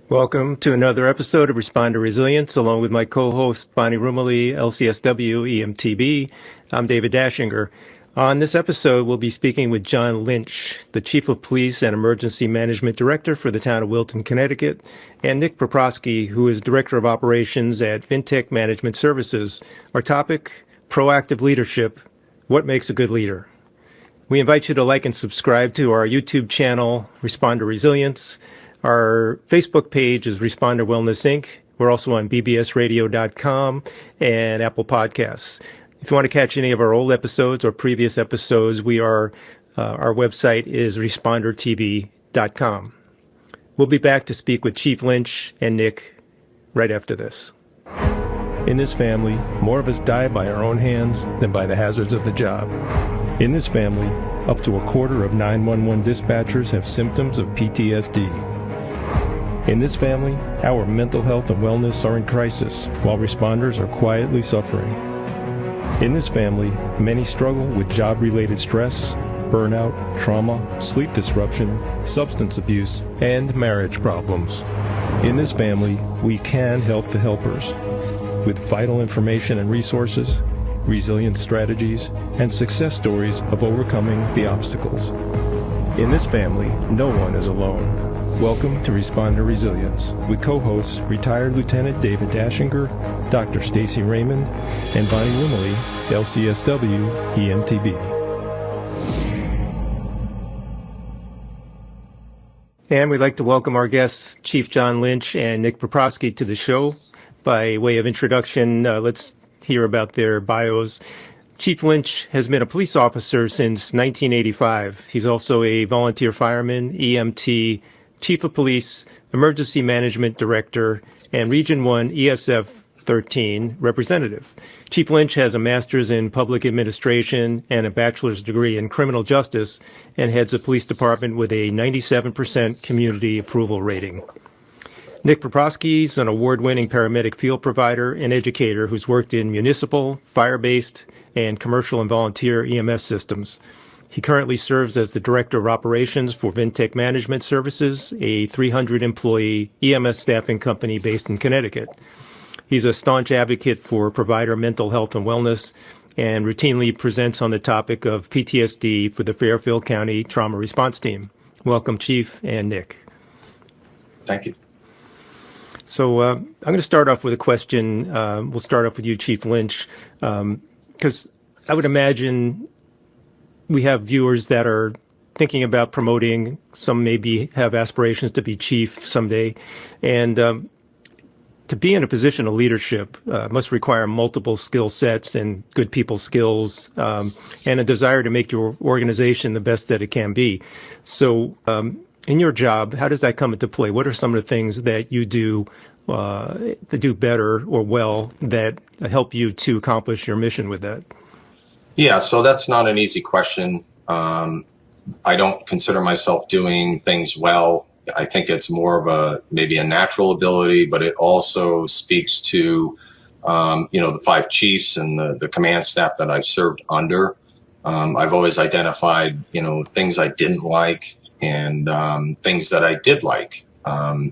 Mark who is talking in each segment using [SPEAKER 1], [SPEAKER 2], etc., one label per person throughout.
[SPEAKER 1] Welcome to another episode of Responder Resilience, along with my co-host Bonnie Rumley, LCSW, EMTB. I'm David Dashinger. On this episode, we'll be speaking with John Lynch, the Chief of Police and Emergency Management Director for the town of Wilton, Connecticut, and Nick Paproski, who is Director of Operations at Vintech Management Services. Our topic, proactive leadership, what makes a good leader? We invite you to like and subscribe to our YouTube channel, Responder Resilience. Our Facebook page is Responder Wellness Inc. We're also on bbsradio.com and Apple Podcasts. If you want to catch any of our old episodes or previous episodes, our website is respondertv.com. We'll be back to speak with Chief Lynch and Nick right after this. In this family, more of us die by our own hands than by the hazards of the job. In this family, up to a quarter of 911 dispatchers have symptoms of PTSD. In this family, our mental health and wellness are in crisis, while responders are quietly suffering. In this family, many struggle with job-related stress, burnout, trauma, sleep disruption, substance abuse, and marriage problems. In this family, we can help the helpers with vital information and resources, resilience strategies, and success stories of overcoming the obstacles. In this family, no one is alone. Welcome to Responder Resilience with co-hosts retired Lieutenant David Dashinger, Dr. Stacy Raymond, and Bonnie Rumley, LCSW, EMTB. And we'd like to welcome our guests, Chief John Lynch and Nick Paproski, to the show. By way of introduction, let's hear about their bios. Chief Lynch has been a police officer since 1985. He's also a volunteer fireman, EMT, Chief of Police, Emergency Management Director, and Region 1 ESF 13 representative. Chief Lynch has a master's in public administration and a bachelor's degree in criminal justice and heads a police department with a 97% community approval rating. Nick Paproski is an award-winning paramedic field provider and educator who's worked in municipal, fire-based, and commercial and volunteer EMS systems. He currently serves as the Director of Operations for Vintech Management Services, a 300-employee EMS staffing company based in Connecticut. He's a staunch advocate for provider mental health and wellness and routinely presents on the topic of PTSD for the Fairfield County Trauma Response Team. Welcome, Chief and Nick.
[SPEAKER 2] Thank you.
[SPEAKER 1] So I'm going to start off with a question. We'll start off with you, Chief Lynch, because I would imagine we have viewers that are thinking about promoting. Some maybe have aspirations to be chief someday. And to be in a position of leadership must require multiple skill sets and good people skills and a desire to make your organization the best that it can be. So in your job, how does that come into play? What are some of the things that you do to do better or well that help you to accomplish your mission with that?
[SPEAKER 2] Yeah, so that's not an easy question. I don't consider myself doing things well. I think it's more of maybe a natural ability, but it also speaks to, the 5 chiefs and the command staff that I've served under. I've always identified, things I didn't like and things that I did like.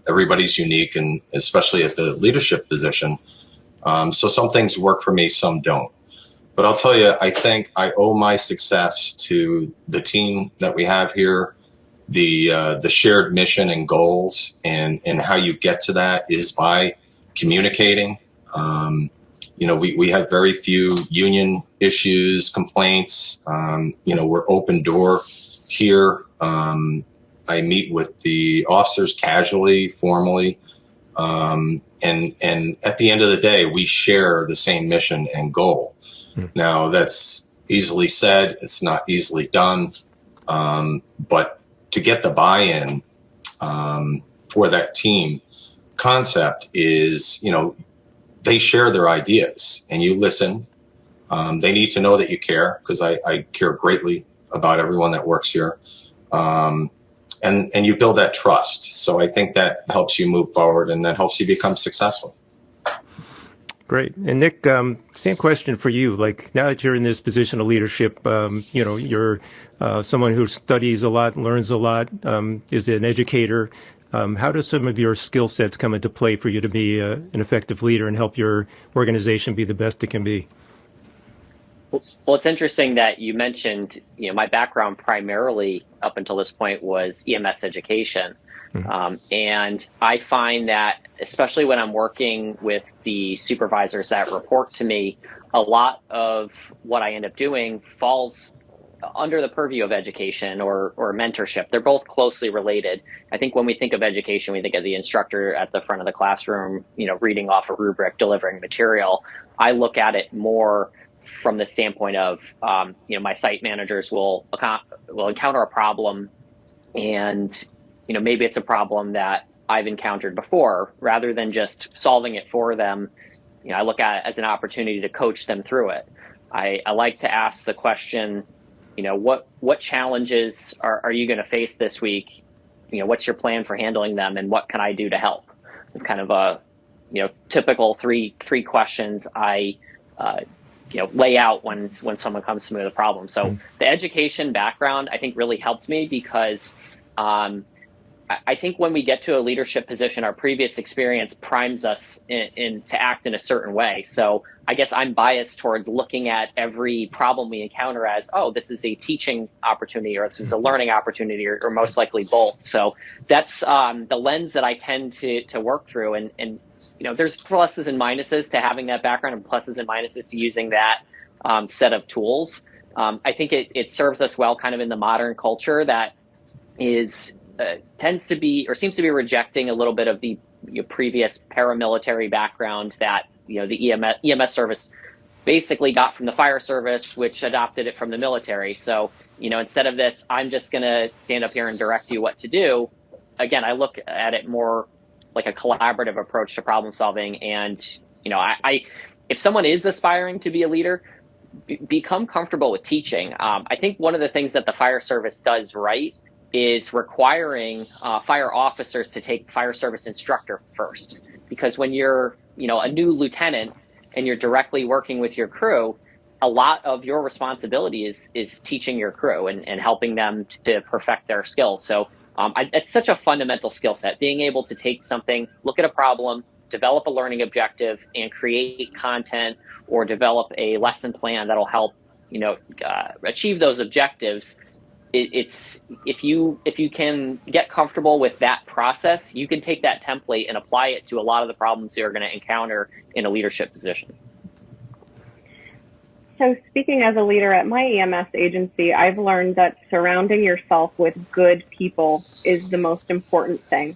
[SPEAKER 2] Everybody's unique, and especially at the leadership position. So some things work for me, some don't. But I'll tell you, I think I owe my success to the team that we have here, the shared mission and goals, and how you get to that is by communicating. We have very few union issues, complaints. We're open door here. I meet with the officers casually, formally, and at the end of the day, we share the same mission and goal. Now, that's easily said. It's not easily done. But to get the buy-in for that team concept is, they share their ideas and you listen. They need to know that you care, because I care greatly about everyone that works here. And you build that trust. So I think that helps you move forward and that helps you become successful.
[SPEAKER 1] Great. And Nick, same question for you. Like, now that you're in this position of leadership, you're someone who studies a lot, learns a lot, is an educator. How do some of your skill sets come into play for you to be an effective leader and help your organization be the best it can be?
[SPEAKER 3] Well, it's interesting that you mentioned, my background primarily up until this point was EMS education. And I find that, especially when I'm working with the supervisors that report to me, a lot of what I end up doing falls under the purview of education or mentorship. They're both closely related. I think when we think of education, we think of the instructor at the front of the classroom, reading off a rubric, delivering material. I look at it more from the standpoint of, my site managers will encounter a problem, and maybe it's a problem that I've encountered before. Rather than just solving it for them, I look at it as an opportunity to coach them through it. I like to ask the question, what challenges are you going to face this week? What's your plan for handling them, and what can I do to help? It's kind of a typical three questions I lay out when someone comes to me with a problem. So the education background, I think, really helped me because I think when we get to a leadership position, our previous experience primes us to act in a certain way. So I guess I'm biased towards looking at every problem we encounter as, oh, this is a teaching opportunity, or this is a learning opportunity, or most likely both. So that's the lens that I tend to work through. And there's pluses and minuses to having that background, and pluses and minuses to using that set of tools. I think it serves us well kind of in the modern culture that tends to be, or seems to be, rejecting a little bit of the previous paramilitary background that the EMS service basically got from the fire service, which adopted it from the military. So instead of this, I'm just going to stand up here and direct you what to do. Again, I look at it more like a collaborative approach to problem solving. And if someone is aspiring to be a leader, become comfortable with teaching. I think one of the things that the fire service does right is requiring fire officers to take fire service instructor first, because when you're a new lieutenant and you're directly working with your crew, a lot of your responsibility is teaching your crew and helping them to perfect their skills. So it's such a fundamental skill set, being able to take something, look at a problem, develop a learning objective, and create content or develop a lesson plan that'll help achieve those objectives. It's if you can get comfortable with that process, you can take that template and apply it to a lot of the problems you're going to encounter in a leadership position.
[SPEAKER 4] So speaking as a leader at my EMS agency, I've learned that surrounding yourself with good people is the most important thing.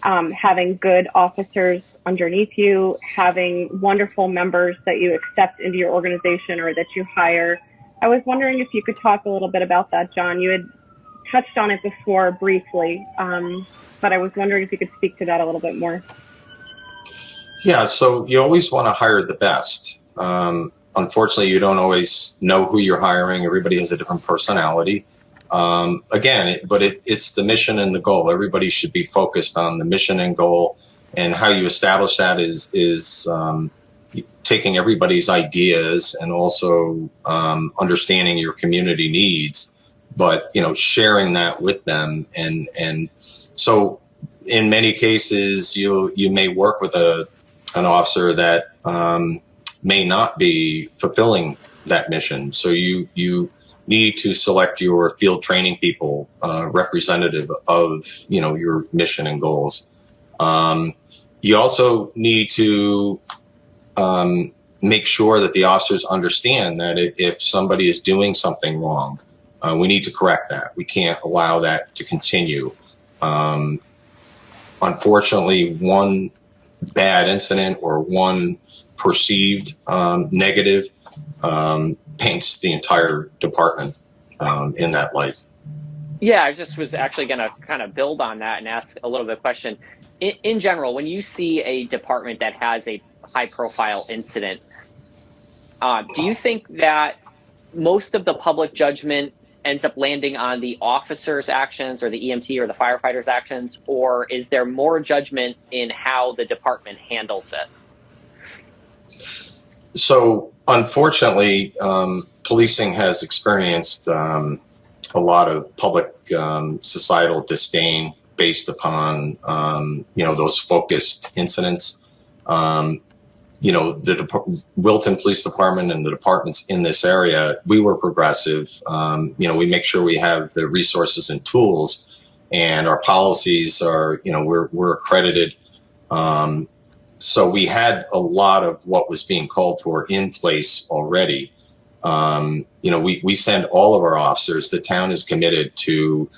[SPEAKER 4] Having good officers underneath you, having wonderful members that you accept into your organization or that you hire. I was wondering if you could talk a little bit about that, John. You had touched on it before briefly, but I was wondering if you could speak to that a little bit more.
[SPEAKER 2] Yeah, so you always want to hire the best. Unfortunately, you don't always know who you're hiring. Everybody has a different personality. It's the mission and the goal. Everybody should be focused on the mission and goal, and how you establish that is taking everybody's ideas and also understanding your community needs, but sharing that with them. And so in many cases you may work with an officer that may not be fulfilling that mission. So you need to select your field training people representative of your mission and goals. You also need to make sure that the officers understand that if somebody is doing something wrong, we need to correct that. We can't allow that to continue. Unfortunately, one bad incident or one perceived negative paints the entire department in that light.
[SPEAKER 3] Yeah, I just was actually going to kind of build on that and ask a little bit of question. In general, when you see a department that has a high-profile incident, do you think that most of the public judgment ends up landing on the officer's actions or the EMT or the firefighter's actions, or is there more judgment in how the department handles it?
[SPEAKER 2] So, unfortunately, policing has experienced a lot of public societal disdain based upon, those focused incidents. The Wilton Police Department and the departments in this area, we were progressive. We make sure we have the resources and tools, and our policies are, we're accredited. So we had a lot of what was being called for in place already. We send all of our officers. The town is committed to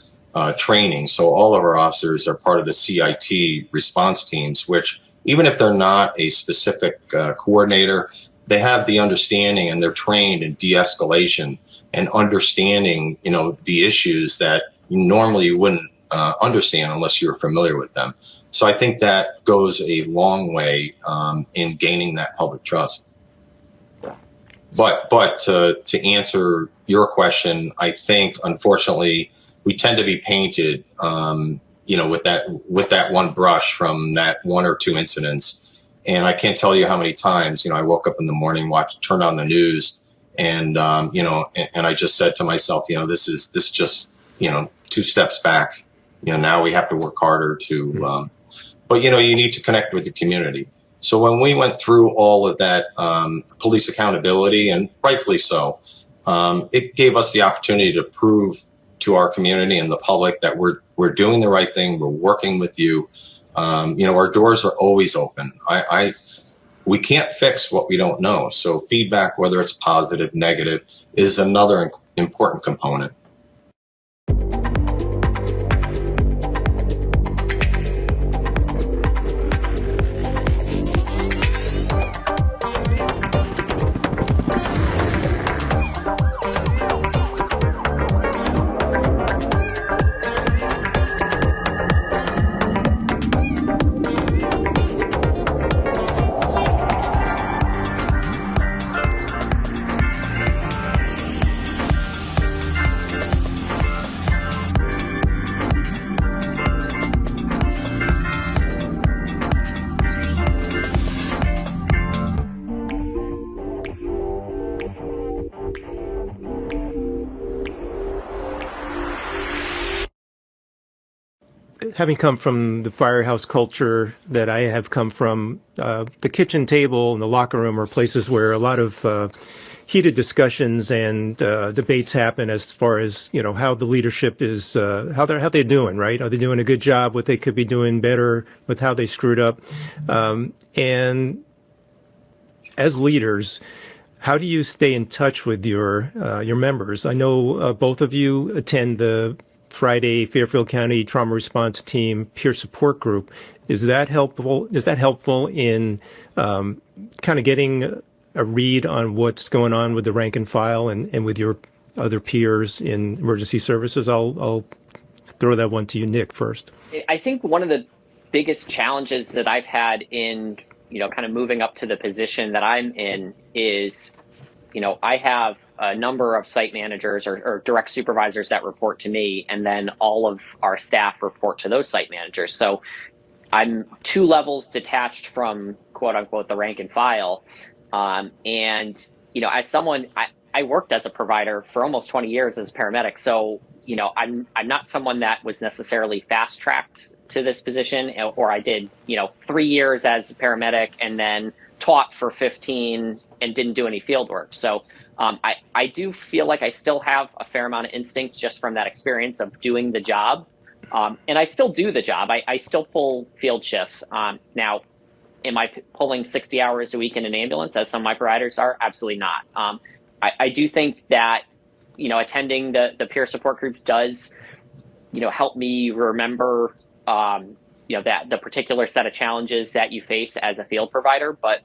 [SPEAKER 2] training. So all of our officers are part of the CIT response teams, which even if they're not a specific coordinator, they have the understanding and they're trained in de-escalation and understanding, the issues that normally you wouldn't understand unless you're familiar with them. So I think that goes a long way in gaining that public trust. But to answer your question, I think unfortunately we tend to be painted, with that one brush from that one or two incidents. And I can't tell you how many times, I woke up in the morning, turned on the news, and and I just said to myself, this just two steps back. Now we have to work harder to, but you need to connect with your community. So when we went through all of that police accountability, and rightfully so, it gave us the opportunity to prove to our community and the public that we're doing the right thing. We're working with you. Our doors are always open. We can't fix what we don't know. So feedback, whether it's positive, negative, is another important component.
[SPEAKER 1] Having come from the firehouse culture that I have come from, the kitchen table and the locker room are places where a lot of heated discussions and debates happen as far as how the leadership is, how they're doing, right? Are they doing a good job? What they could be doing better with how they screwed up, and as leaders, how do you stay in touch with your members? I know both of you attend the Friday Fairfield County Trauma Response Team peer support group. Is that helpful? Is that helpful in kind of getting a read on what's going on with the rank and file and with your other peers in emergency services? I'll throw that one to you, Nick, first.
[SPEAKER 3] I think one of the biggest challenges that I've had in kind of moving up to the position that I'm in is, I have a number of site managers or direct supervisors that report to me, and then all of our staff report to those site managers. So I'm 2 levels detached from quote unquote the rank and file. And as someone, I worked as a provider for almost 20 years as a paramedic. So, I'm not someone that was necessarily fast tracked to this position, or I did, 3 years as a paramedic and then taught for 15 and didn't do any field work. So I do feel like I still have a fair amount of instinct just from that experience of doing the job. And I still do the job. I still pull field shifts. Now, am I pulling 60 hours a week in an ambulance as some of my providers are? Absolutely not. I do think that, attending the peer support group does, help me remember, that the particular set of challenges that you face as a field provider. But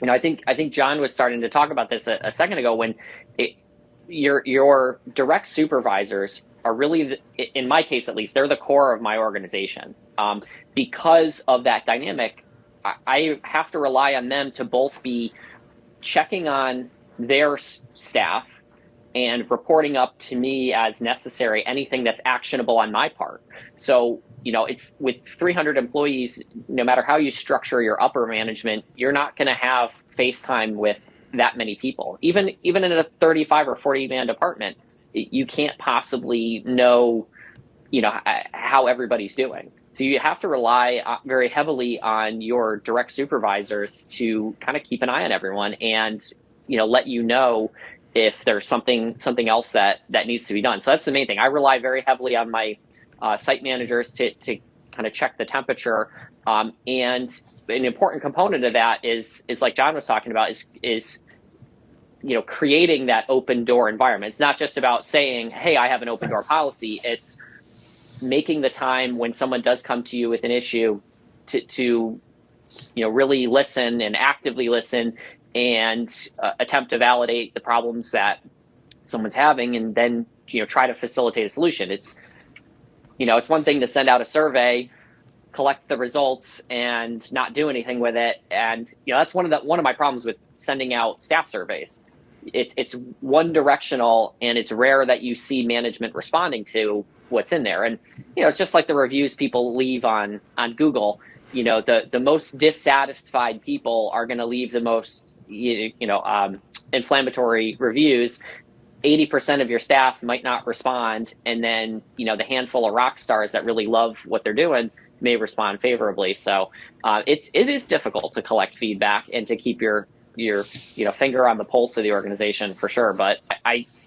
[SPEAKER 3] I think John was starting to talk about this a second ago when your direct supervisors are really, in my case at least, they're the core of my organization. Because of that dynamic, I have to rely on them to both be checking on their staff and reporting up to me as necessary anything that's actionable on my part. So, it's with 300 employees, no matter how you structure your upper management, you're not going to have face time with that many people. Even in a 35 or 40 man department, you can't possibly know, how everybody's doing. So you have to rely very heavily on your direct supervisors to kind of keep an eye on everyone and, let you know if there's something else that needs to be done. So that's the main thing. I rely very heavily on my site managers to kind of check the temperature. And an important component of that is like John was talking about, is creating that open door environment. It's not just about saying, hey, I have an open door policy. It's making the time when someone does come to you with an issue to really listen and actively listen and attempt to validate the problems that someone's having, and then try to facilitate a solution. It's one thing to send out a survey, collect the results, and not do anything with it. And that's one of my problems with sending out staff surveys. It's one directional, and it's rare that you see management responding to what's in there. And it's just like the reviews people leave on Google. The most dissatisfied people are going to leave the most inflammatory reviews. 80% of your staff might not respond, and then the handful of rock stars that really love what they're doing may respond favorably. So it is difficult to collect feedback and to keep your finger on the pulse of the organization, for sure. But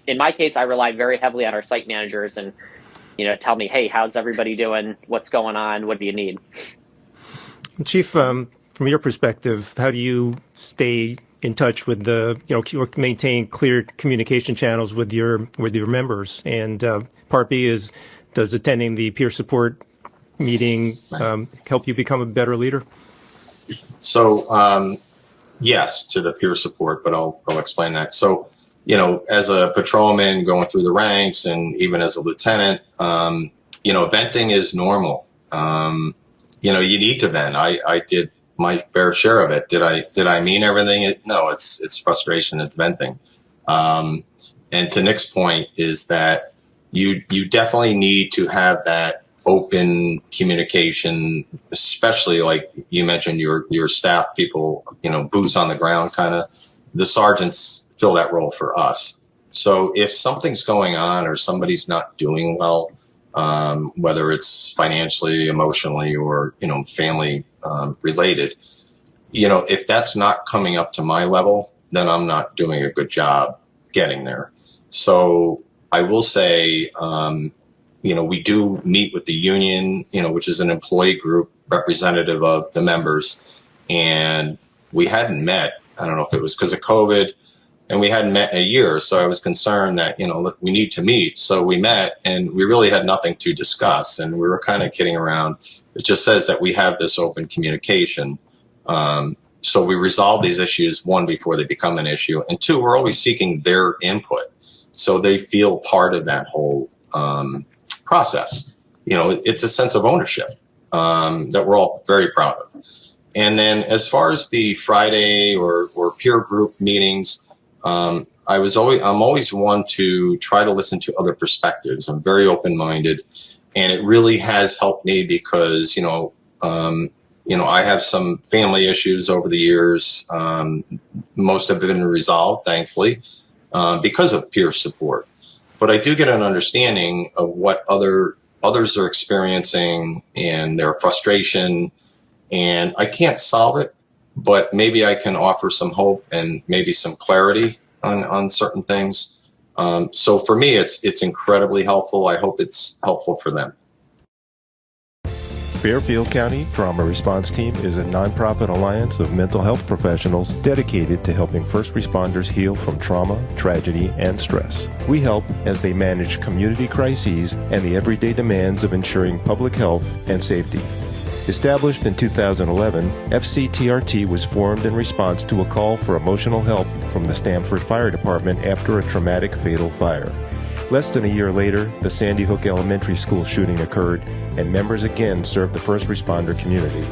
[SPEAKER 3] in my case, I rely very heavily on our site managers and tell me, hey, how's everybody doing? What's going on? What do you need?
[SPEAKER 1] Chief, from your perspective, how do you stay in touch with maintain clear communication channels with your members? And part B is, does attending the peer support meeting help you become a better leader?
[SPEAKER 2] So yes, to the peer support, but I'll explain that. So as a patrolman going through the ranks, and even as a lieutenant, venting is normal. You need to vent. I did my fair share of it. Did I mean everything? No, it's frustration. It's venting. And to Nick's point is that you definitely need to have that open communication, especially like you mentioned, your staff people, boots on the ground kind of. The sergeants fill that role for us. So if something's going on or somebody's not doing well, whether it's financially, emotionally, or family related, if that's not coming up to my level, then I'm not doing a good job getting there. So I will say, we do meet with the union, which is an employee group representative of the members, and we hadn't met. I don't know if it was because of COVID, and we hadn't met in a year. So I was concerned that, we need to meet. So we met, and we really had nothing to discuss, and we were kind of kidding around. It just says that we have this open communication. So we resolve these issues, one, before they become an issue, and two, we're always seeking their input, so they feel part of that whole process. It's a sense of ownership that we're all very proud of. And then as far as the Friday or peer group meetings, I'm always one to try to listen to other perspectives. I'm very open-minded, and it really has helped me because, I have some family issues over the years. Most have been resolved, thankfully, because of peer support. But I do get an understanding of what others are experiencing and their frustration. And I can't solve it, but maybe I can offer some hope and maybe some clarity on certain things. So for me, it's incredibly helpful. I hope it's helpful for them.
[SPEAKER 5] Fairfield County Trauma Response Team is a nonprofit alliance of mental health professionals dedicated to helping first responders heal from trauma, tragedy, and stress. We help as they manage community crises and the everyday demands of ensuring public health and safety. Established in 2011, FCTRT was formed in response to a call for emotional help from the Stamford Fire Department after a traumatic fatal fire. Less than a year later, the Sandy Hook Elementary School shooting occurred, and members again served the first responder community.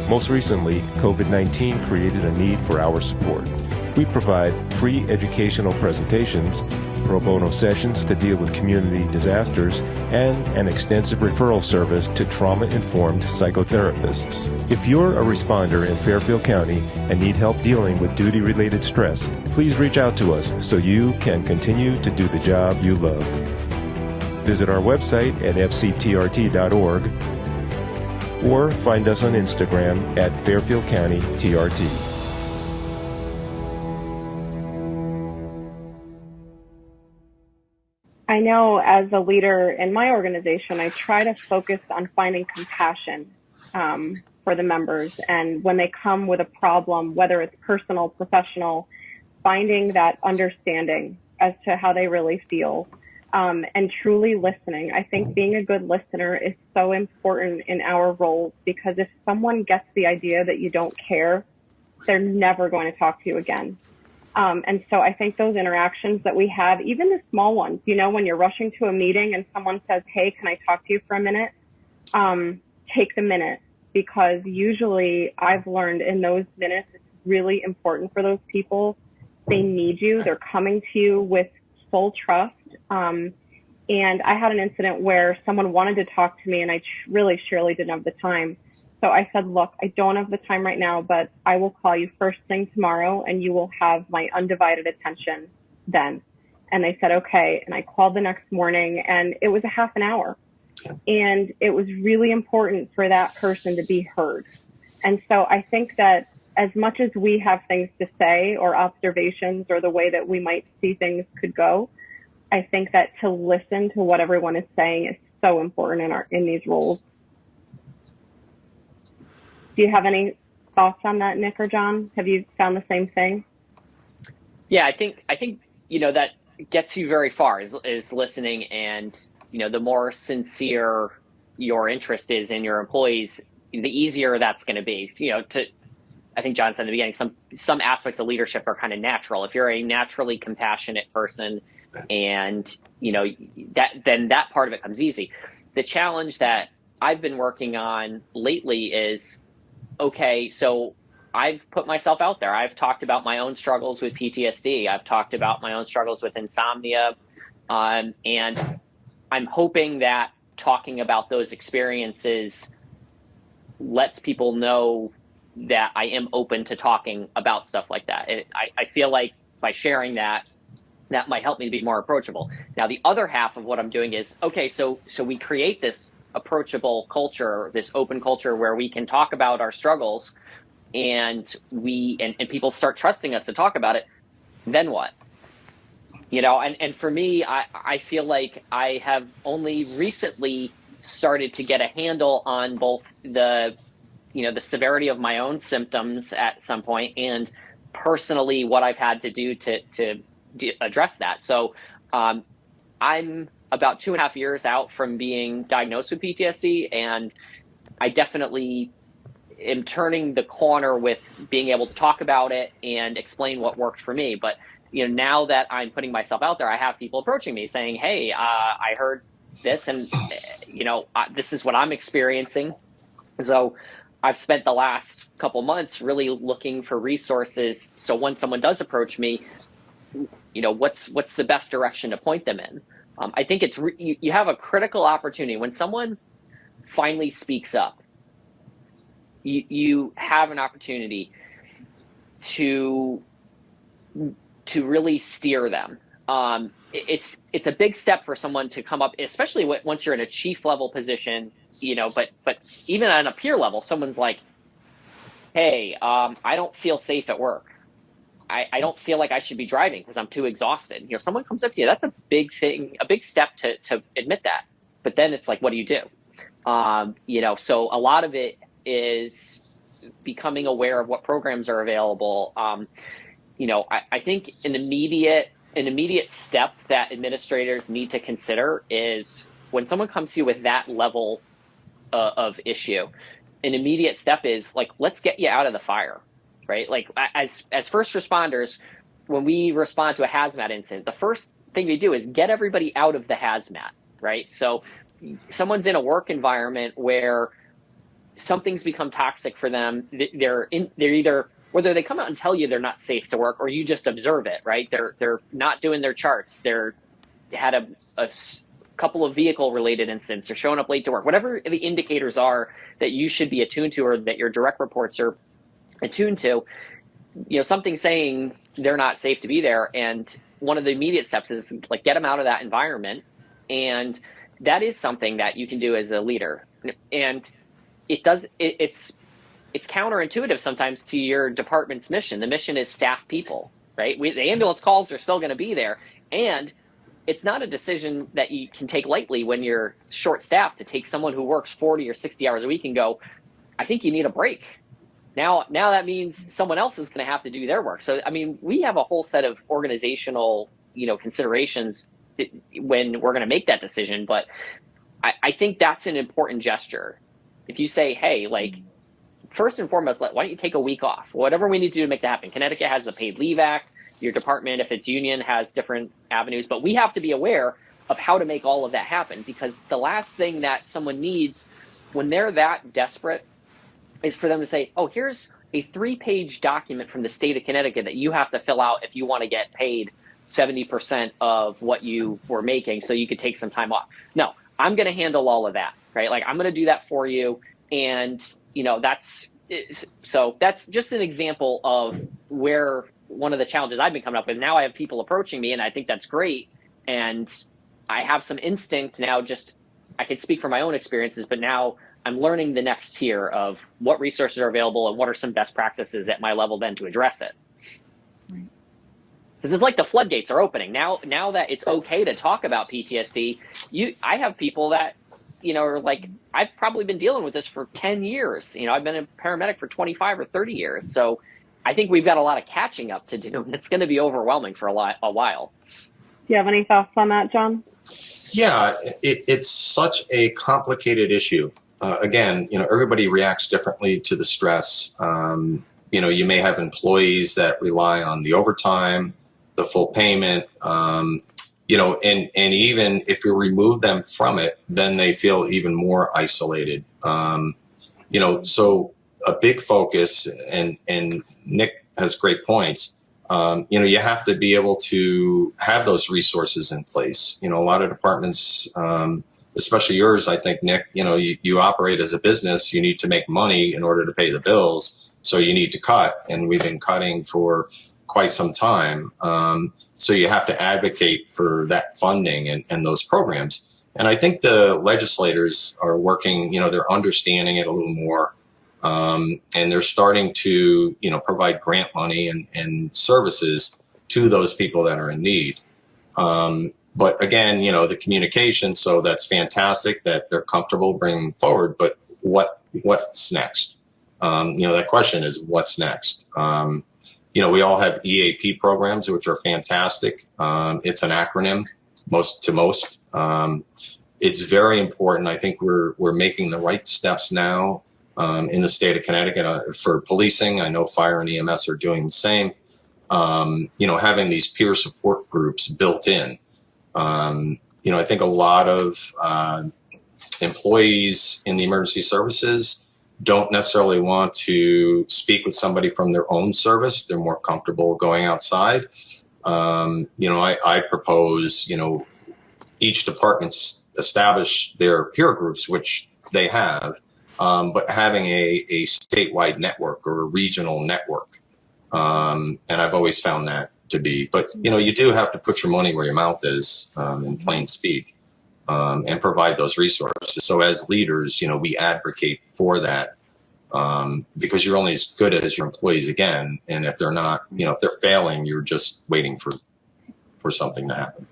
[SPEAKER 5] Most recently, COVID-19 created a need for our support. We provide free educational presentations, pro bono sessions to deal with community disasters, and an extensive referral service to trauma-informed psychotherapists. If you're a responder in Fairfield County and need help dealing with duty-related stress, please reach out to us so you can continue to do the job you love. Visit our website at fctrt.org or find us on Instagram at Fairfield County TRT.
[SPEAKER 4] I know as a leader in my organization, I try to focus on finding compassion for the members. And when they come with a problem, whether it's personal, professional, finding that understanding as to how they really feel and truly listening. I think being a good listener is so important in our roles, because if someone gets the idea that you don't care, they're never going to talk to you again. And so I think those interactions that we have, even the small ones, you know, when you're rushing to a meeting and someone says, hey, can I talk to you for a minute? Take the minute, because usually I've learned in those minutes, it's really important for those people. They need you. They're coming to you with full trust. And I had an incident where someone wanted to talk to me and I really surely didn't have the time. So I said, look, I don't have the time right now, but I will call you first thing tomorrow and you will have my undivided attention then. And they said, okay. And I called the next morning and it was a half an hour. And it was really important for that person to be heard. And so I think that as much as we have things to say or observations or the way that we might see things could go, I think that to listen to what everyone is saying is so important in these roles. Do you have any thoughts on that, Nick or John? Have you found the same thing?
[SPEAKER 3] Yeah, I think you know, that gets you very far is listening, and you know, the more sincere your interest is in your employees, the easier that's going to be. You know, I think John said in the beginning, some aspects of leadership are kind of natural. If you're a naturally compassionate person, and you know then that part of it comes easy. The challenge that I've been working on lately is, okay, so I've put myself out there. I've talked about my own struggles with PTSD. I've talked about my own struggles with insomnia, and I'm hoping that talking about those experiences lets people know that I am open to talking about stuff like that. I feel like by sharing that might help me to be more approachable. Now, the other half of what I'm doing is, okay, so we create this approachable culture, this open culture where we can talk about our struggles, and people start trusting us to talk about it. Then what? You know, and for me, I feel like I have only recently started to get a handle on both the severity of my own symptoms at some point, and personally what I've had to do to address that. So I'm about 2.5 years out from being diagnosed with PTSD, and I definitely am turning the corner with being able to talk about it and explain what worked for me. But you know, now that I'm putting myself out there, I have people approaching me saying, hey, I heard this, and you know, this is what I'm experiencing. So I've spent the last couple months really looking for resources, so when someone does approach me, you know, what's the best direction to point them in. I think you have a critical opportunity when someone finally speaks up. You have an opportunity to really steer them. It's a big step for someone to come up, especially once you're in a chief level position, you know, but even on a peer level, someone's like, hey, I don't feel safe at work. I don't feel like I should be driving because I'm too exhausted. You know, someone comes up to you, that's a big thing, a big step to admit that. But then it's like, what do you do? You know, so a lot of it is becoming aware of what programs are available. You know, I think an immediate step that administrators need to consider is when someone comes to you with that level of issue, an immediate step is like, let's get you out of the fire. Right? Like as first responders, when we respond to a hazmat incident, the first thing we do is get everybody out of the hazmat, right? So someone's in a work environment where something's become toxic for them. They're either, whether they come out and tell you they're not safe to work or you just observe it, right? They're not doing their charts. They had a couple of vehicle related incidents. They're showing up late to work. Whatever the indicators are that you should be attuned to or that your direct reports are attuned to, you know, something saying they're not safe to be there. And one of the immediate steps is like, get them out of that environment And that is something that you can do as a leader. And it's counterintuitive sometimes to your department's mission. The mission is staff people, right? The ambulance calls are still going to be there. And it's not a decision that you can take lightly when you're short-staffed, to take someone who works 40 or 60 hours a week and go, I think you need a break. Now that means someone else is going to have to do their work. So, I mean, we have a whole set of organizational, considerations when we're going to make that decision. But I think that's an important gesture. If you say, hey, like, first and foremost, why don't you take a week off? Whatever we need to do to make that happen. Connecticut has the Paid Leave Act. Your department, if it's union, has different avenues. But we have to be aware of how to make all of that happen, because the last thing that someone needs when they're that desperate is for them to say, oh, here's a 3-page document from the state of Connecticut that you have to fill out if you want to get paid 70% of what you were making so you could take some time off. No, I'm going to handle all of that, right? Like, I'm going to do that for you. And, that's just an example of where one of the challenges I've been coming up with. Now I have people approaching me, and I think that's great. And I have some instinct now, I can speak from my own experiences, but now I'm learning the next tier of what resources are available and what are some best practices at my level then to address it. Because it's like the floodgates are opening. Now that it's okay to talk about PTSD, I have people that, are like, I've probably been dealing with this for 10 years. I've been a paramedic for 25 or 30 years. So I think we've got a lot of catching up to do. It's going to be overwhelming for a while.
[SPEAKER 4] Do you have any thoughts on that, John?
[SPEAKER 2] Yeah, it's such a complicated issue. Again, everybody reacts differently to the stress. You may have employees that rely on the overtime, the full payment, and even if you remove them from it, then they feel even more isolated. So a big focus, and Nick has great points. You have to be able to have those resources in place. A lot of departments, especially yours, I think, Nick, you operate as a business, you need to make money in order to pay the bills. So you need to cut, and we've been cutting for quite some time. So you have to advocate for that funding and those programs. And I think the legislators are working, they're understanding it a little more. And they're starting to, provide grant money and services to those people that are in need. But again, the communication, so that's fantastic that they're comfortable bringing forward, but what's next? That question is, what's next? We all have EAP programs, which are fantastic. It's an acronym, most. It's very important. I think we're making the right steps now. In the state of Connecticut for policing. I know fire and EMS are doing the same. Having these peer support groups built in. I think a lot of employees in the emergency services don't necessarily want to speak with somebody from their own service. They're more comfortable going outside. I propose, each department's establish their peer groups, which they have. But having a statewide network or a regional network. And I've always found that to be, but you do have to put your money where your mouth is, in plain speak, and provide those resources. So as leaders, we advocate for that, because you're only as good as your employees again. And if they're not, if they're failing, you're just waiting for something to happen.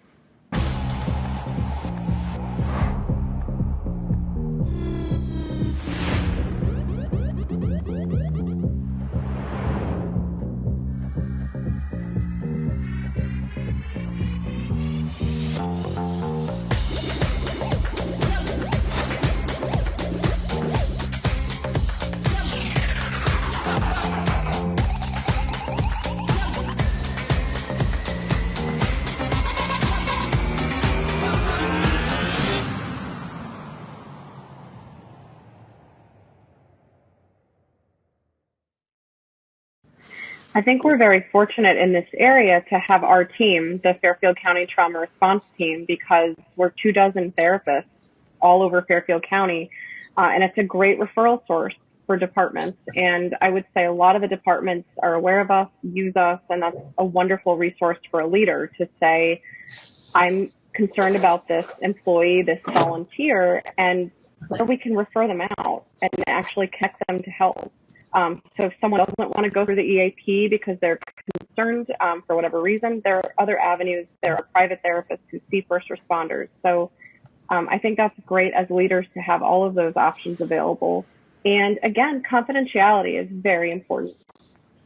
[SPEAKER 4] I think we're very fortunate in this area to have our team, the Fairfield County Trauma Response Team, because we're 24 therapists all over Fairfield County, and it's a great referral source for departments. And I would say a lot of the departments are aware of us, use us, and that's a wonderful resource for a leader to say, I'm concerned about this employee, this volunteer, and where we can refer them out and actually connect them to help. So if someone doesn't want to go through the EAP because they're concerned for whatever reason, there are other avenues. There are private therapists who see first responders. So I think that's great as leaders to have all of those options available. And again, confidentiality is very important.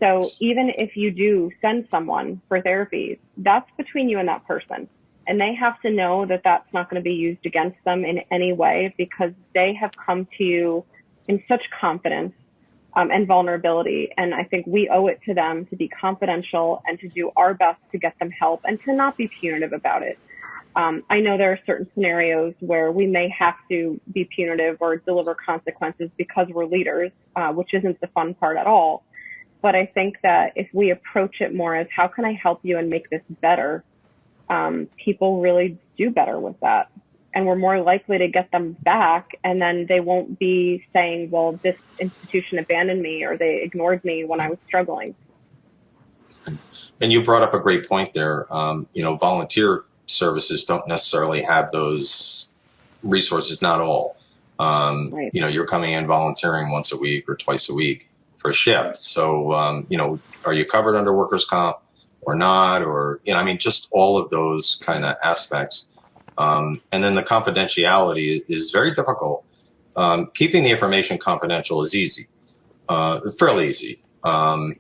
[SPEAKER 4] So even if you do send someone for therapies, that's between you and that person. And they have to know that that's not going to be used against them in any way, because they have come to you in such confidence and vulnerability. And I think we owe it to them to be confidential and to do our best to get them help and to not be punitive about it. I know there are certain scenarios where we may have to be punitive or deliver consequences because we're leaders, which isn't the fun part at all. But I think that if we approach it more as, how can I help you and make this better? People really do better with that. And we're more likely to get them back, and then they won't be saying, well, this institution abandoned me or they ignored me when I was struggling.
[SPEAKER 2] And you brought up a great point there. Volunteer services don't necessarily have those resources, not all. Right. You're coming in volunteering once a week or twice a week for a shift. So, are you covered under workers' comp or not? Or, just all of those kind of aspects. And then the confidentiality is very difficult. Keeping the information confidential is easy, fairly easy.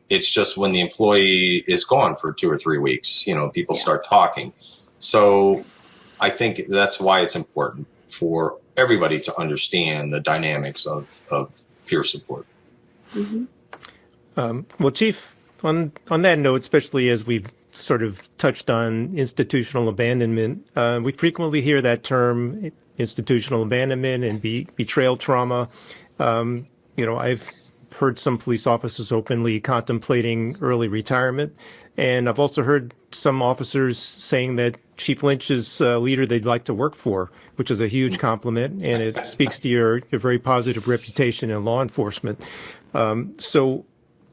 [SPEAKER 2] It's just when the employee is gone for 2 or 3 weeks, people start talking. So I think that's why it's important for everybody to understand the dynamics of peer support.
[SPEAKER 4] Mm-hmm.
[SPEAKER 1] Well, Chief, on that note, especially as we've sort of touched on institutional abandonment, we frequently hear that term, institutional abandonment and betrayal trauma. I've heard some police officers openly contemplating early retirement, and I've also heard some officers saying that Chief Lynch is a leader they'd like to work for, which is a huge compliment, and it speaks to your very positive reputation in law enforcement. So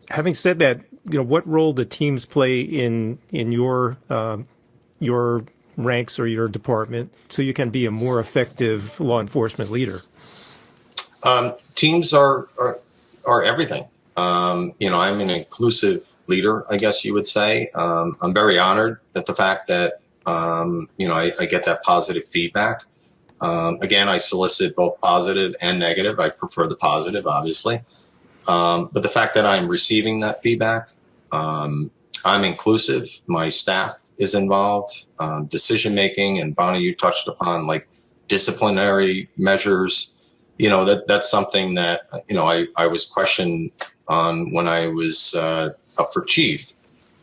[SPEAKER 1] having said that, what role do teams play in your ranks or your department so you can be a more effective law enforcement leader?
[SPEAKER 2] Teams are everything. I'm an inclusive leader, I guess you would say. I'm very honored at the fact that, I get that positive feedback. Again, I solicit both positive and negative. I prefer the positive, obviously. But the fact that I'm receiving that feedback, I'm inclusive. My staff is involved, decision-making, and Bonnie, you touched upon like disciplinary measures. That's something that, I was questioned on when I was up for chief.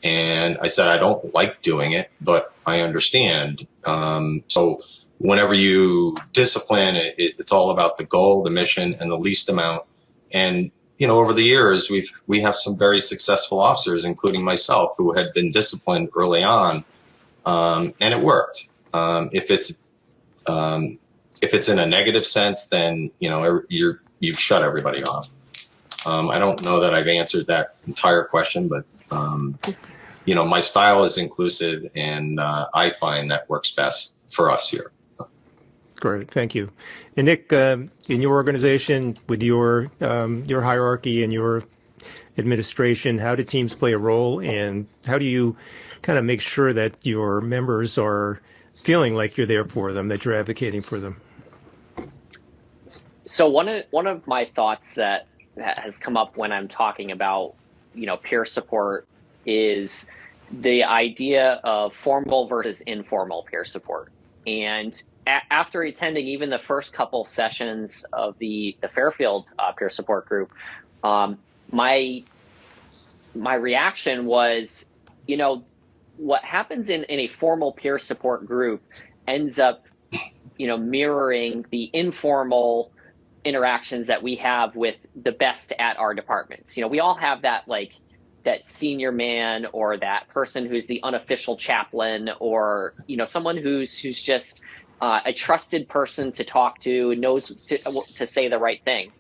[SPEAKER 2] And I said, I don't like doing it, but I understand. So whenever you discipline, it's all about the goal, the mission, and the least amount. And, over the years, we have some very successful officers, including myself, who had been disciplined early on. And it worked. If it's in a negative sense, then, you've shut everybody off. I don't know that I've answered that entire question, but, my style is inclusive, and I find that works best for us here.
[SPEAKER 1] Great, thank you. And Nick, in your organization, with your hierarchy and your administration, how do teams play a role, and how do you kind of make sure that your members are feeling like you're there for them, that you're advocating for them?
[SPEAKER 3] So one of my thoughts that has come up when I'm talking about, peer support is the idea of formal versus informal peer support. And after attending even the first couple sessions of the Fairfield peer support group, my reaction was, what happens in a formal peer support group ends up, mirroring the informal interactions that we have with the best at our departments. We all have that that senior man or that person who's the unofficial chaplain, or someone who's just a trusted person to talk to, knows to say the right thing.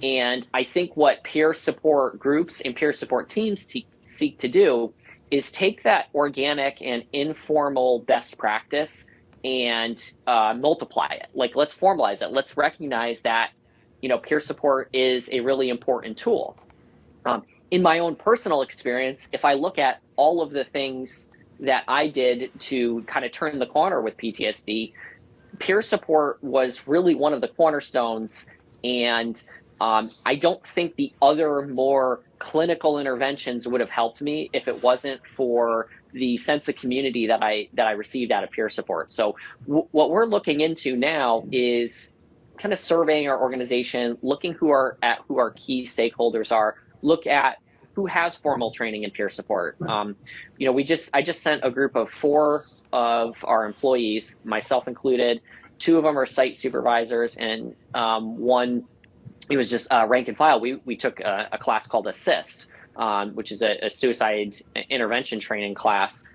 [SPEAKER 3] And I think what peer support groups and peer support teams seek to do is take that organic and informal best practice and multiply it. Like, let's formalize it. Let's recognize that, peer support is a really important tool. In my own personal experience, if I look at all of the things that I did to kind of turn the corner with PTSD, peer support was really one of the cornerstones. And I don't think the other more clinical interventions would have helped me if it wasn't for the sense of community that I received out of peer support. So what we're looking into now is kind of surveying our organization, looking who our key stakeholders are, look at who has formal training in peer support. I just sent a group of 4 of our employees, myself included. 2 of them are site supervisors, and one, it was just rank and file. We took a class called Assist, which is a suicide intervention training class.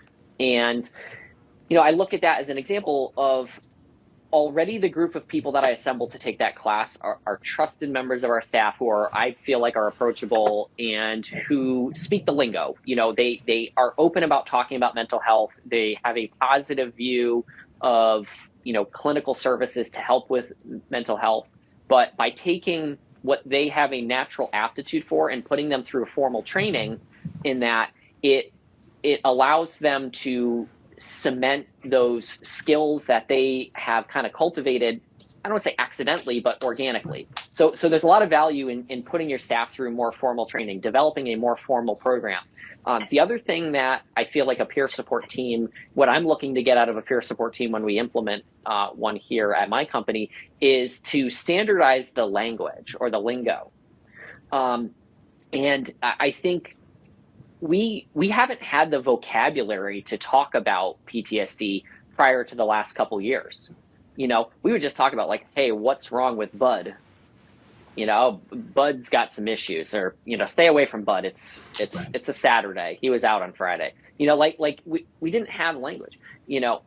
[SPEAKER 3] And, I look at that as an example of already the group of people that I assembled to take that class are trusted members of our staff who I feel like are approachable and who speak the lingo. They are open about talking about mental health. They have a positive view of, clinical services to help with mental health. But by taking what they have a natural aptitude for and putting them through formal training in that, it allows them to cement those skills that they have kind of cultivated, I don't want to say accidentally, but organically. So there's a lot of value in putting your staff through more formal training, developing a more formal program. The other thing that I feel like a peer support team, what I'm looking to get out of a peer support team when we implement one here at my company, is to standardize the language or the lingo. And I think we haven't had the vocabulary to talk about PTSD prior to the last couple years. We would just talk about like, hey, what's wrong with Bud? Bud's got some issues, or, stay away from Bud. It's a Saturday. He was out on Friday. We didn't have language,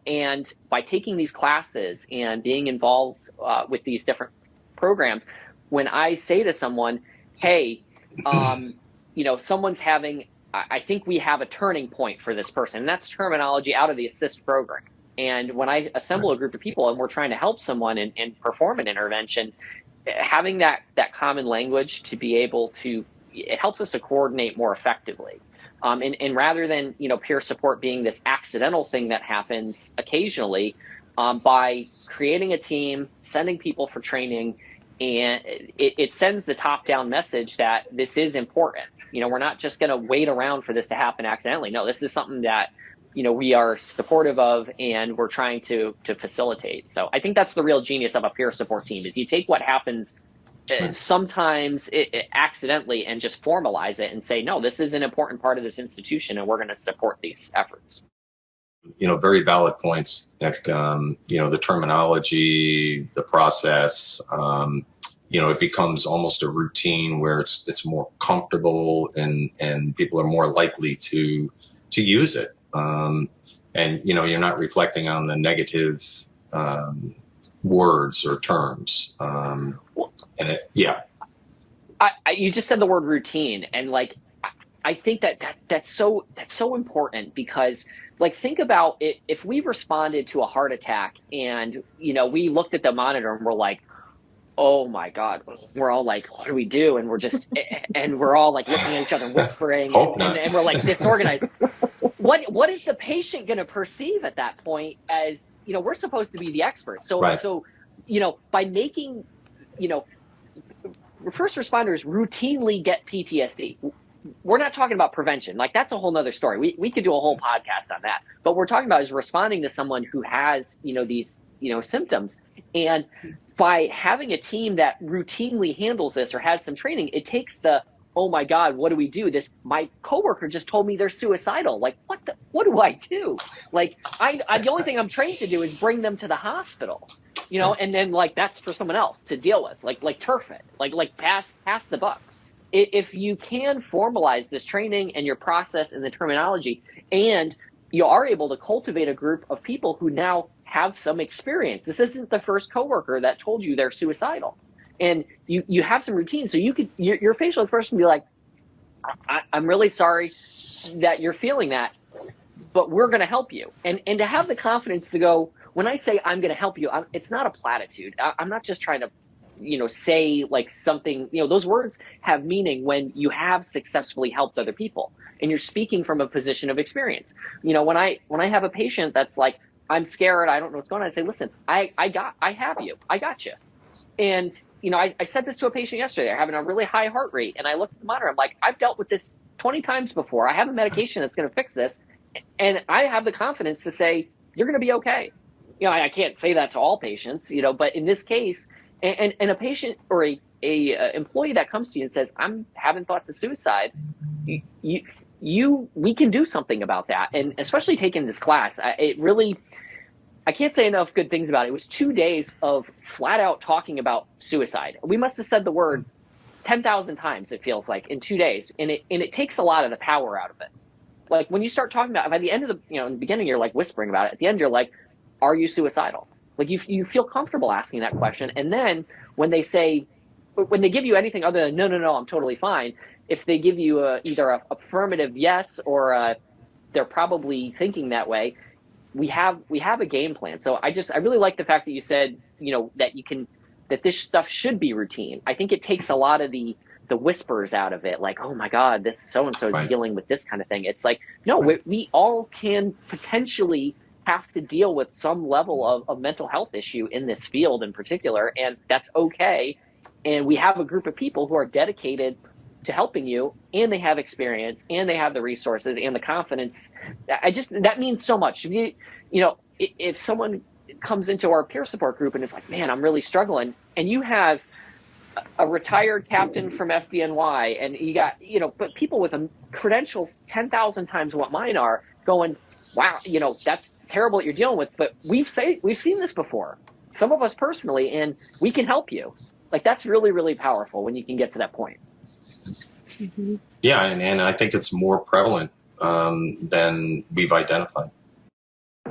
[SPEAKER 3] and by taking these classes and being involved with these different programs, when I say to someone, hey, someone's having, I think we have a turning point for this person, and that's terminology out of the ASSIST program. And when I assemble a group of people and we're trying to help someone and perform an intervention, having that common language to be able to, it helps us to coordinate more effectively. And rather than, peer support being this accidental thing that happens occasionally, by creating a team, sending people for training, and it sends the top-down message that this is important. We're not just going to wait around for this to happen accidentally. No, this is something that, we are supportive of and we're trying to facilitate. So I think that's the real genius of a peer support team, is you take what happens sometimes accidentally and just formalize it and say, no, this is an important part of this institution and we're going to support these efforts.
[SPEAKER 2] Very valid points, Nick. The terminology, the process, it becomes almost a routine where it's more comfortable and people are more likely to use it. And you're not reflecting on the negative words or terms.
[SPEAKER 3] You just said the word routine, and I think that's so important, because think about it. If we responded to a heart attack and we looked at the monitor and we're like, oh my God, we're all like, what do we do? And we're just, and we're all looking at each other and whispering, and we're disorganized. What is the patient going to perceive at that point as, we're supposed to be the experts. So,
[SPEAKER 2] right.
[SPEAKER 3] By making, first responders routinely get PTSD. We're not talking about prevention. That's a whole nother story. We could do a whole podcast on that. But what we're talking about is responding to someone who has, these, symptoms. And by having a team that routinely handles this or has some training, it takes the, oh my God, what do we do? My coworker just told me they're suicidal. What do I do? The only thing I'm trained to do is bring them to the hospital, and then that's for someone else to deal with, turf it, pass the buck. If you can formalize this training and your process and the terminology, and you are able to cultivate a group of people who now have some experience. This isn't the first coworker that told you they're suicidal. And you have some routine, so your facial expression be like, I'm really sorry that you're feeling that, but we're going to help you. And to have the confidence to go, when I say I'm going to help you, it's not a platitude. I'm not just trying to, say like something, those words have meaning when you have successfully helped other people and you're speaking from a position of experience. When I have a patient that's like, I'm scared, I don't know what's going on, I say, listen, I have you, I got you. And, I said this to a patient yesterday, they're having a really high heart rate. And I looked at the monitor, I'm like, I've dealt with this 20 times before. I have a medication that's going to fix this. And I have the confidence to say, you're going to be okay. I can't say that to all patients, but in this case, and a patient or a employee that comes to you and says, I'm having thoughts of suicide, we can do something about that. And especially taking this class, I can't say enough good things about it. It was 2 days of flat out talking about suicide. We must have said the word 10,000 times, it feels like, in 2 days. And it takes a lot of the power out of it. Like when you start talking about it, by the end of in the beginning, you're like whispering about it. At the end, you're like, are you suicidal? Like you feel comfortable asking that question. And then when they give you anything other than, no, I'm totally fine. If they give you either a affirmative yes or they're probably thinking that way, we have a game plan. So I really like the fact that you said, that this stuff should be routine. I think it takes a lot of the whispers out of it. Like, oh my God, this so-and-so is dealing with this kind of thing. It's like, no, we all can potentially have to deal with some level of mental health issue in this field in particular. And that's okay. And we have a group of people who are dedicated to helping you, and they have experience, and they have the resources and the confidence. That means so much. If someone comes into our peer support group and is like, man, I'm really struggling, and you have a retired captain from FDNY, and you got, but people with credentials 10,000 times what mine are, going, wow, that's terrible what you're dealing with, but we've seen this before, some of us personally, and we can help you. Like, that's really, really powerful when you can get to that point.
[SPEAKER 4] Mm-hmm.
[SPEAKER 2] Yeah, and I think it's more prevalent than we've identified.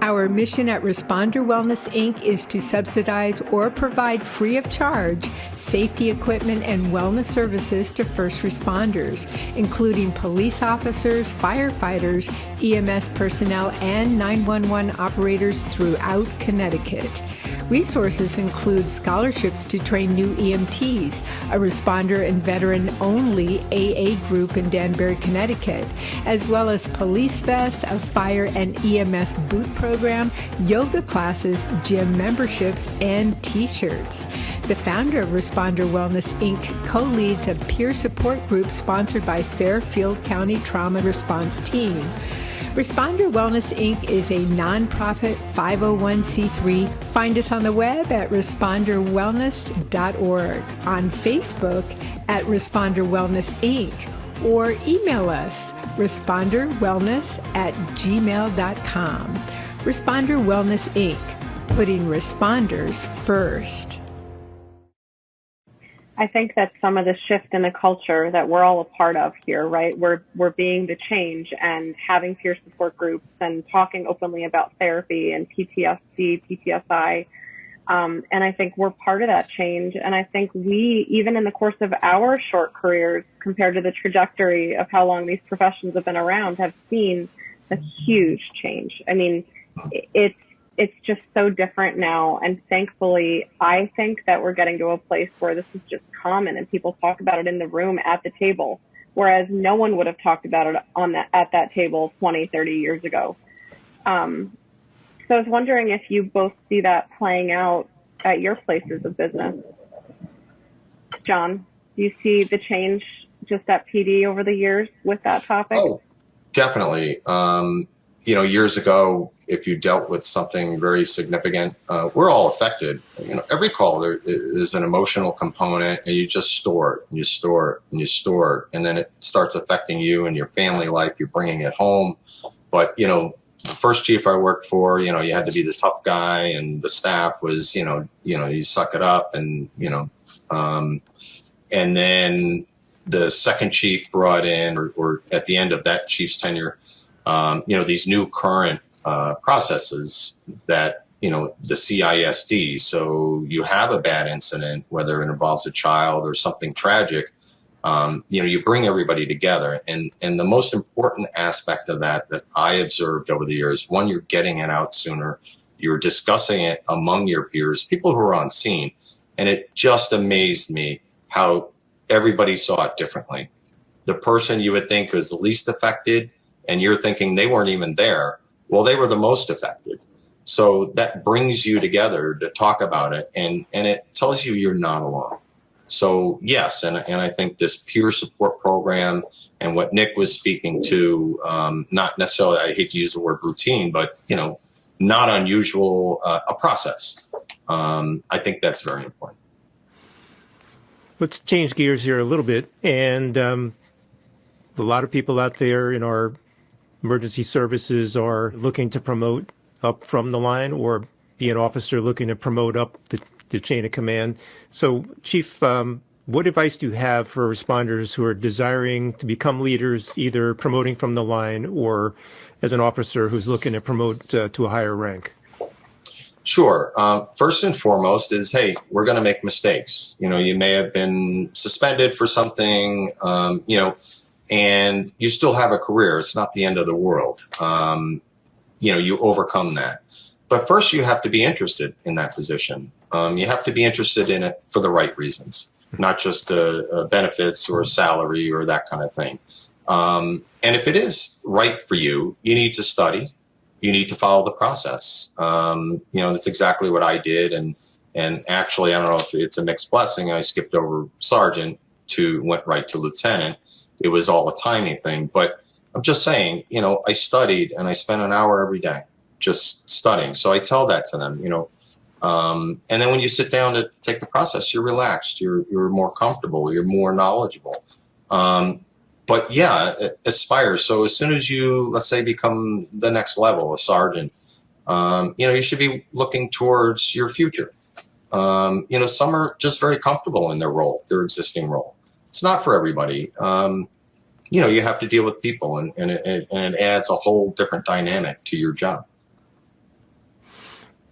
[SPEAKER 6] Our mission at Responder Wellness, Inc. is to subsidize or provide free of charge safety equipment and wellness services to first responders, including police officers, firefighters, EMS personnel, and 911 operators throughout Connecticut. Resources include scholarships to train new EMTs, a responder and veteran-only AA group in Danbury, Connecticut, as well as police vests, a fire and EMS boot program, yoga classes, gym memberships, and T-shirts. The founder of Responder Wellness, Inc. co-leads a peer support group sponsored by Fairfield County Trauma Response Team. Responder Wellness, Inc. is a nonprofit 501c3. Find us on the web at responderwellness.org, on Facebook at Responder Wellness, Inc., or email us responderwellness@gmail.com. Responder Wellness, Inc., putting responders first.
[SPEAKER 4] I think that's some of the shift in the culture that we're all a part of here, right? We're being the change and having peer support groups and talking openly about therapy and PTSD, PTSI. And I think we're part of that change. And I think we, even in the course of our short careers, compared to the trajectory of how long these professions have been around, have seen a huge change. I mean, it's just so different now. And thankfully, I think that we're getting to a place where this is just common and people talk about it in the room at the table, whereas no one would have talked about it at that table 20, 30 years ago. So I was wondering if you both see that playing out at your places of business. John, do you see the change just at PD over the years with that topic?
[SPEAKER 2] Oh, definitely. Years ago, if you dealt with something very significant, we're all affected. Every call, there is an emotional component, and you just store it, and you store it, and you store it, and then it starts affecting you and your family life. You're bringing it home. But, the first chief I worked for, you had to be the tough guy, and the staff was, you suck it up, and, and then the second chief brought in, or at the end of that chief's tenure, these new current processes that, the CISD. So you have a bad incident, whether it involves a child or something tragic, you bring everybody together. And the most important aspect of that I observed over the years, one, you're getting it out sooner. You're discussing it among your peers, people who are on scene. And it just amazed me how everybody saw it differently. The person you would think was the least affected, and you're thinking they weren't even there. Well, they were the most affected. So that brings you together to talk about it, and it tells you you're not alone. So yes, and I think this peer support program and what Nick was speaking to, not necessarily, I hate to use the word routine, but not unusual, a process. I think that's very important.
[SPEAKER 1] Let's change gears here a little bit, and a lot of people out there in our emergency services are looking to promote up from the line, or be an officer looking to promote up the chain of command. So, Chief, what advice do you have for responders who are desiring to become leaders, either promoting from the line or as an officer who's looking to promote to a higher rank?
[SPEAKER 2] Sure. First and foremost is, hey, we're going to make mistakes. You may have been suspended for something, and you still have a career. It's not the end of the world. You overcome that. But first, you have to be interested in that position. You have to be interested in it for the right reasons, not just benefits or salary or that kind of thing. And if it is right for you, you need to study. You need to follow the process. That's exactly what I did. And actually, I don't know if it's a mixed blessing. I skipped over sergeant went right to lieutenant. It was all a timing thing. But I'm just saying, I studied and I spent an hour every day just studying. So I tell that to them, and then when you sit down to take the process, you're relaxed, you're more comfortable, you're more knowledgeable. But yeah, aspire. So as soon as you, let's say, become the next level, a sergeant, you should be looking towards your future. Some are just very comfortable in their existing role. It's not for everybody. You have to deal with people, and it adds a whole different dynamic to your job.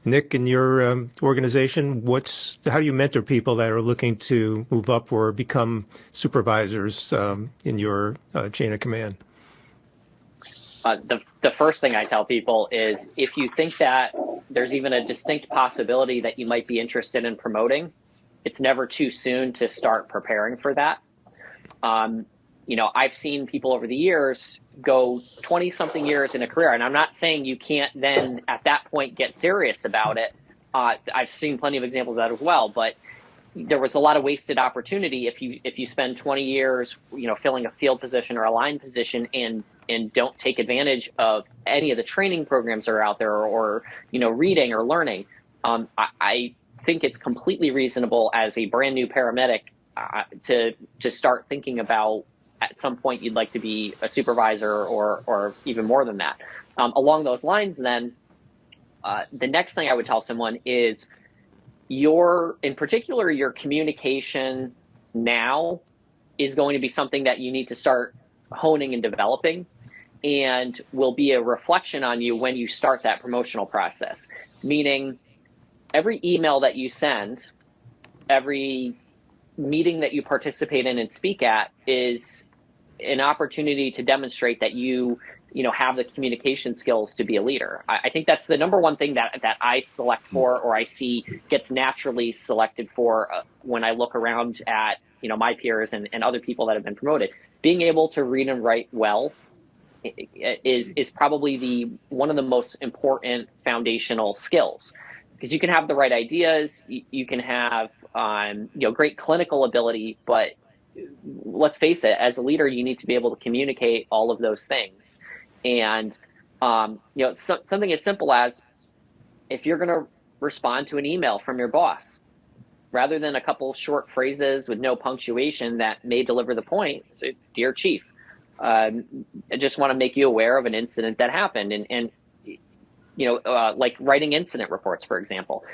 [SPEAKER 1] Nick, in your organization, how do you mentor people that are looking to move up or become supervisors in your chain of command?
[SPEAKER 3] The first thing I tell people is, if you think that there's even a distinct possibility that you might be interested in promoting, it's never too soon to start preparing for that. I've seen people over the years go 20-something years in a career, and I'm not saying you can't then at that point get serious about it. I've seen plenty of examples of that as well, but there was a lot of wasted opportunity if you spend 20 years, filling a field position or a line position and don't take advantage of any of the training programs that are out there, or reading or learning. I think it's completely reasonable as a brand new paramedic to start thinking about, at some point, you'd like to be a supervisor or even more than that. Along those lines, then, the next thing I would tell someone is in particular, your communication now is going to be something that you need to start honing and developing, and will be a reflection on you when you start that promotional process. Meaning, every email that you send, every meeting that you participate in and speak at is an opportunity to demonstrate that you have the communication skills to be a leader. I think that's the number one thing that I select for, or I see gets naturally selected for when I look around at my peers and other people that have been promoted. Being able to read and write well is probably one of the most important foundational skills, because you can have the right ideas, you can have great clinical ability, but let's face it, as a leader, you need to be able to communicate all of those things. And something as simple as, if you're going to respond to an email from your boss, rather than a couple short phrases with no punctuation that may deliver the point, say, "Dear Chief, I just want to make you aware of an incident that happened," and like writing incident reports, for example.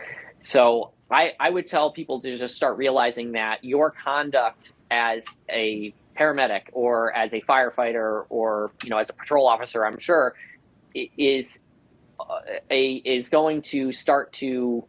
[SPEAKER 3] So I would tell people to just start realizing that your conduct as a paramedic or as a firefighter or as a patrol officer, I'm sure, is going to start to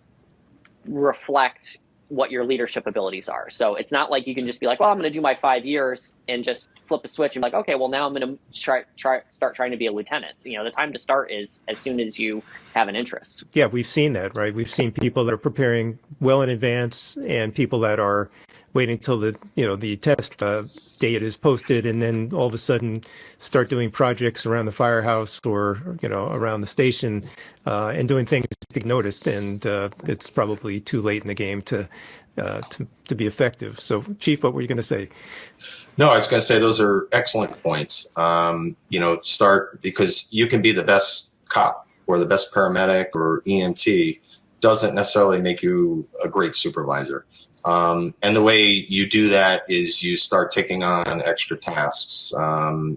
[SPEAKER 3] reflect what your leadership abilities are. So it's not like you can just be like, well, I'm going to do my 5 years and just flip a switch and be like, okay, well, now I'm going to start trying to be a lieutenant. The time to start is as soon as you have an interest.
[SPEAKER 1] Yeah, we've seen that, right? We've seen people that are preparing well in advance and people that are waiting until the test date is posted and then all of a sudden start doing projects around the firehouse or around the station and doing things to get noticed, and it's probably too late in the game to be effective. So, Chief, what were you going to say?
[SPEAKER 2] No, I was going to say those are excellent points. Start, because you can be the best cop or the best paramedic or EMT, doesn't necessarily make you a great supervisor. And the way you do that is you start taking on extra tasks.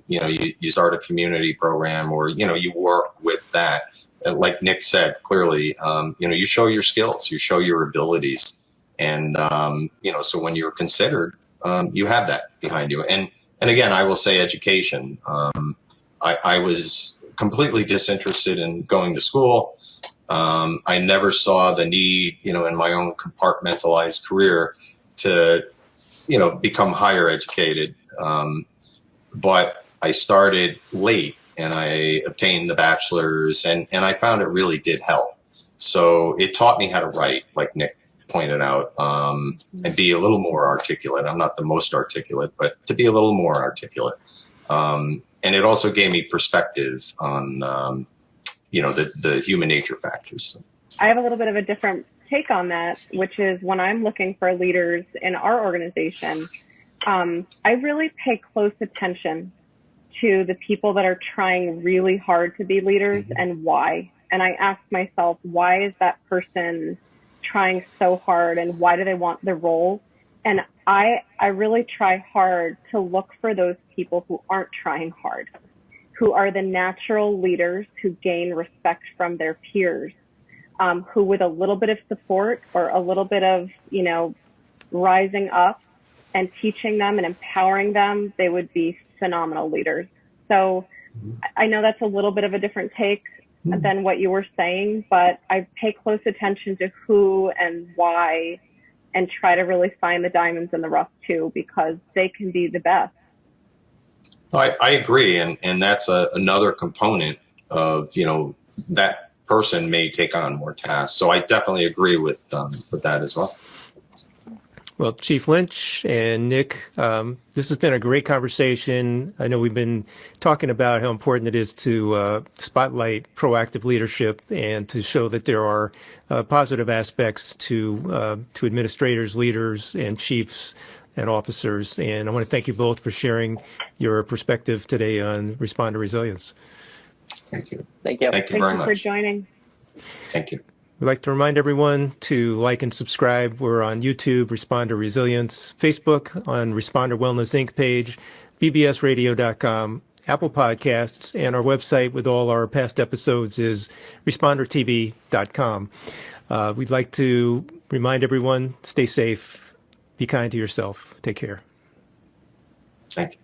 [SPEAKER 2] You start a community program, or, you work with that. Like Nick said, clearly, you show your skills, you show your abilities. And, so when you're considered, you have that behind you. And again, I will say education. I was completely disinterested in going to school. I never saw the need, in my own compartmentalized career to, become higher educated. But I started late and I obtained the bachelor's, and I found it really did help. So it taught me how to write, like Nick pointed out, and be a little more articulate. I'm not the most articulate, but to be a little more articulate. And it also gave me perspective on, the human nature factors.
[SPEAKER 4] I have a little bit of a different take on that, which is when I'm looking for leaders in our organization, I really pay close attention to the people that are trying really hard to be leaders and why. And I ask myself, why is that person trying so hard and why do they want the role? And I really try hard to look for those people who aren't trying hard, who are the natural leaders who gain respect from their peers, who with a little bit of support or a little bit of, rising up and teaching them and empowering them, they would be phenomenal leaders. So I know that's a little bit of a different take than what you were saying, but I pay close attention to who and why and try to really find the diamonds in the rough too, because they can be the best.
[SPEAKER 2] I agree, and that's another component of, that person may take on more tasks. So I definitely agree with that as well.
[SPEAKER 1] Well, Chief Lynch and Nick, this has been a great conversation. I know we've been talking about how important it is to spotlight proactive leadership and to show that there are positive aspects to administrators, leaders, and chiefs and officers. And I want to thank you both for sharing your perspective today on responder resilience.
[SPEAKER 2] Thank you.
[SPEAKER 3] Thank you.
[SPEAKER 2] Thank you very much
[SPEAKER 4] for joining.
[SPEAKER 2] Thank you.
[SPEAKER 1] We'd like to remind everyone to like and subscribe. We're on YouTube, Responder Resilience, Facebook on Responder Wellness Inc. page, bbsradio.com, Apple Podcasts, and our website with all our past episodes is respondertv.com. We'd like to remind everyone, stay safe, be kind to yourself. Take care.
[SPEAKER 2] Thank you.